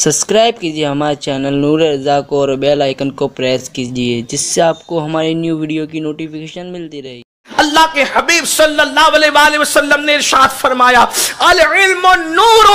Subscribe کیجیے ہمارے channel نور رضا کو اور بیل آئیکن کو پریس کیجیے جس سے آپ کو ہماری نیو ویڈیو کی نوٹیفیکیشن ملتی رہے۔ اللہ کے حبیب صلی اللہ علیہ وآلہ وسلم نے ارشاد فرمایا العلم نور،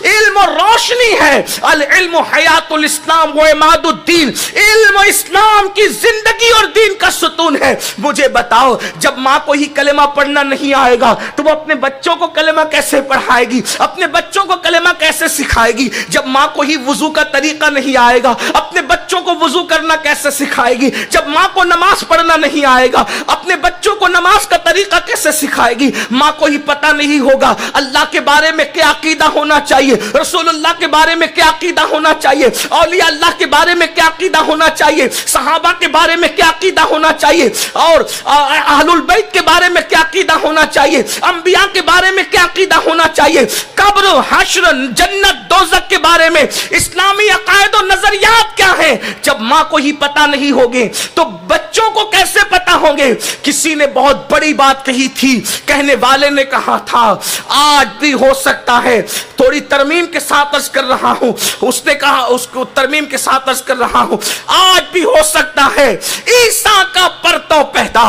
علم روشنی ہے، العلم حیات الاسلام و عماد الدین، علم اسلام کی زندگی اور دین کا ستون ہے۔ مجھے بتاؤ جب ماں کو ہی کلمہ پڑھنا نہیں آئے گا تو وہ اپنے بچوں کو کلمہ کیسے پڑھائے گی، اپنے بچوں کو کلمہ کیسے سکھائے گی؟ جب ماں کو ہی وضو کا طریقہ نہیں آئے گا اپنے بچوں کو وضو کرنا کیسے سکھائے گی؟ جب ماں کو نماز پڑھنا نہیں آئے گا اپنے بچوں کو نماز کا طریقہ کیسے سکھائے گی؟ ماں کو ہی پتہ نہیں ہوگا اللہ کے بارے میں کیا عقیدہ ہونا چاہیے، رسول اللہ کے بارے میں کیا عقیدہ ہونا چاہیے، اولیاء اللہ کے بارے میں کیا عقیدہ ہونا چاہیے، صحابہ کے بارے میں کیا عقیدہ ہونا چاہیے، اور اہل البیت کے بارے میں کیا عقیدہ ہونا چاہیے، انبیاء کے بارے میں کیا عقیدہ ہونا چاہیے، قبر، حشر، جنت، دوزخ کے بارے میں اسلامی عقائد و نظریات کیا ہیں؟ جب ماں کو ہی پتہ نہیں ہوگے تو بچوں کو کیسے پتہ ہوں گے؟ کسی نے بہت بڑی بات کہی تھی، کہنے والے نے کہا تھا آج بھی ہو سکتا ہے، تھوڑی ترمیم کے ساتھ عرض کر رہا ہوں، اس نے کہا، اس کو ترمیم کے ساتھ عرض کر رہا ہوں، آج بھی ہو سکتا ہے عیسیٰ کا پرتو پیدا،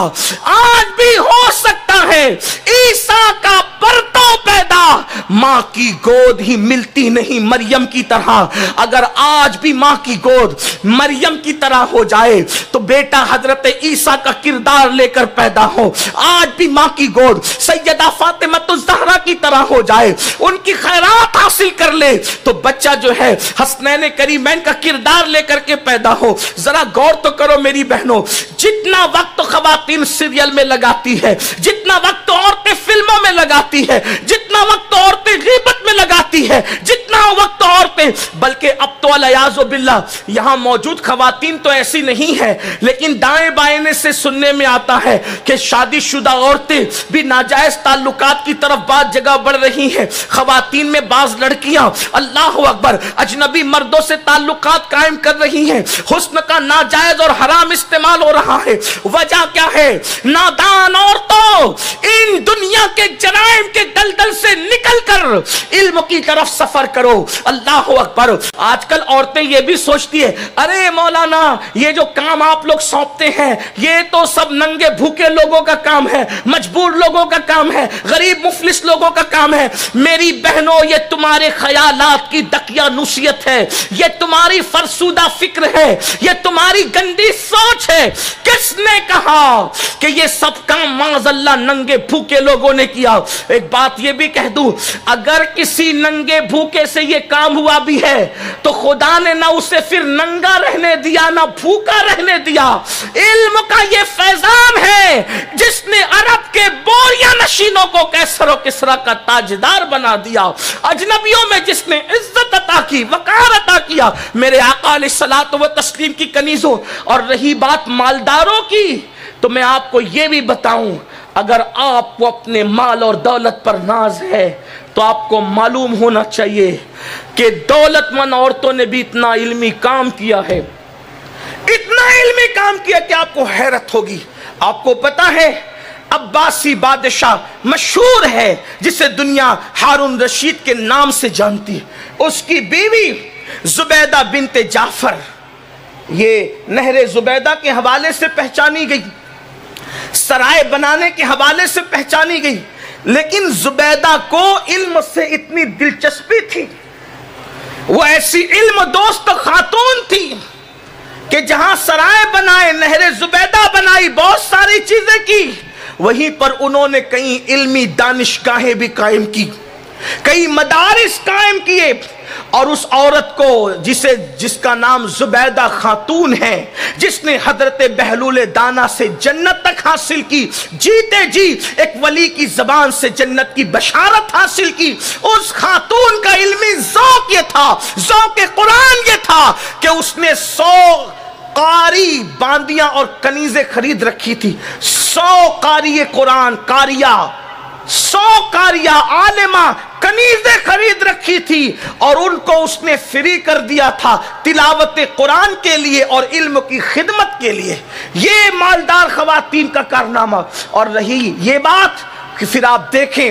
آج بھی ہو سکتا ہے عیسیٰ کا پرتو پیدا، ماں کی گود ہی ملتی نہیں مریم کی طرح۔ اگر آج بھی ماں کی گود مریم کی طرح ہو جائے تو بیٹا حضرت عیسیٰ کا کردار لے کر پیدا ہو، آج بھی ماں کی گود سیدہ فاطمہ الزہرا کی طرح ہو جائے، ان کی خیرات حاصل کر لے تو بچہ جو ہے حسنین کریمین کا کردار لے کر کے پیدا ہو۔ ذرا غور تو کرو میری بہنوں، جتنا وقت خواتین سیریل میں لگاتی ہے، جتنا وقت عورتیں فلموں میں لگاتی ہے، جتنا وقت عورتیں غیبت میں لگاتی ہے، جتنا وقت عورتیں، بلکہ اب تو والعیاذ باللہ یہاں موجود خواتین تو ایسی نہیں ہے، لیکن دائیں بائیں سے سننے میں آتا ہے کہ شادی شدہ عورتیں بھی ناجائز تعلقات کی طرف بعض جگہ بڑھ رہی ہیں، خواتین میں بعض لڑکیاں اللہ اکبر اجنبی مردوں سے تعلقات قائم کر رہی ہیں، حسن کا ناجائز اور حرام استعمال ہو رہا ہے۔ وجہ کیا ہے؟ نادان عورتوں، ان دنیا کے جرائم کے دلدل سے نکل کر علم کی طرف سفر کرو۔ اللہ اکبر، آج کل عورتیں یہ بھی سوچتی ہے ارے مولانا یہ جو کام آپ لوگ سونپتے ہیں یہ تو سب ننگے بھوکے لوگوں کا کام ہے، مجبور لوگوں کا کام ہے، غریب مفلس لوگوں کا کام ہے۔ میری بہنوں یہ تمہارے خیالات کی دقیانوسیت ہے، یہ تمہاری فرسودہ فکر ہے، یہ تمہاری گندی سوچ ہے۔ کس نے کہا کہ یہ سب کام معاذ اللہ ننگے بھوکے لوگوں نے کیا؟ ایک بات یہ بھی کہہ دوں، اگر کسی ننگے بھوکے سے یہ کام ہوا بھی ہے تو خدا نے نہ اسے پھر ننگا رہنے دیا نہ بھوکا رہنے دیا۔ علم کا یہ فیضان ہے جس نے عرب کے بوریا نشینوں کو کیسر و کسرا کا تاجدار بنا دیا، اجنبیوں میں جس نے عزت عطا کی، وقار عطا کیا۔ میرے آقا علیہ الصلوۃ والتسلیم کی کنیزوں، اور رہی بات مالداروں کی تو میں آپ کو یہ بھی بتاؤں، اگر آپ کو اپنے مال اور دولت پر ناز ہے تو آپ کو معلوم ہونا چاہیے کہ دولت مند عورتوں نے بھی اتنا علمی کام کیا ہے، اتنا علمی کام کیا کہ آپ کو حیرت ہوگی۔ آپ کو پتا ہے عباسی بادشاہ مشہور ہے جسے دنیا ہارون رشید کے نام سے جانتی، اس کی بیوی زبیدہ بنت جعفر یہ نہر زبیدہ کے حوالے سے پہچانی گئی، سرائے بنانے کے حوالے سے پہچانی گئی، لیکن زبیدہ کو علم سے اتنی دلچسپی تھی، وہ ایسی علم دوست خاتون تھی کہ جہاں سرائے بنائے، نہر زبیدہ بنائی، بہت ساری چیزیں کی، وہیں پر انہوں نے کئی علمی دانشگاہیں بھی قائم کی، کئی مدارس قائم کیے، اور اس عورت کو جس کا نام زبیدہ خاتون ہے، جس نے حضرت بہلول دانا سے جنت تک حاصل کی، جیتے جی ایک ولی کی زبان سے جنت کی بشارت حاصل کی، اس خاتون کا علمی ذوق یہ تھا، ذوق قرآن یہ تھا کہ اس نے 100 قاری باندیاں اور کنیزیں خرید رکھی تھی، 100 قاری قرآن قاریہ، 100 قاریہ عالمہ کنیزیں خرید رکھی تھی، اور ان کو اس نے فری کر دیا تھا تلاوت قرآن کے لیے اور علم کی خدمت کے لیے۔ یہ مالدار خواتین کا کارنامہ۔ اور رہی یہ بات کہ پھر آپ دیکھیں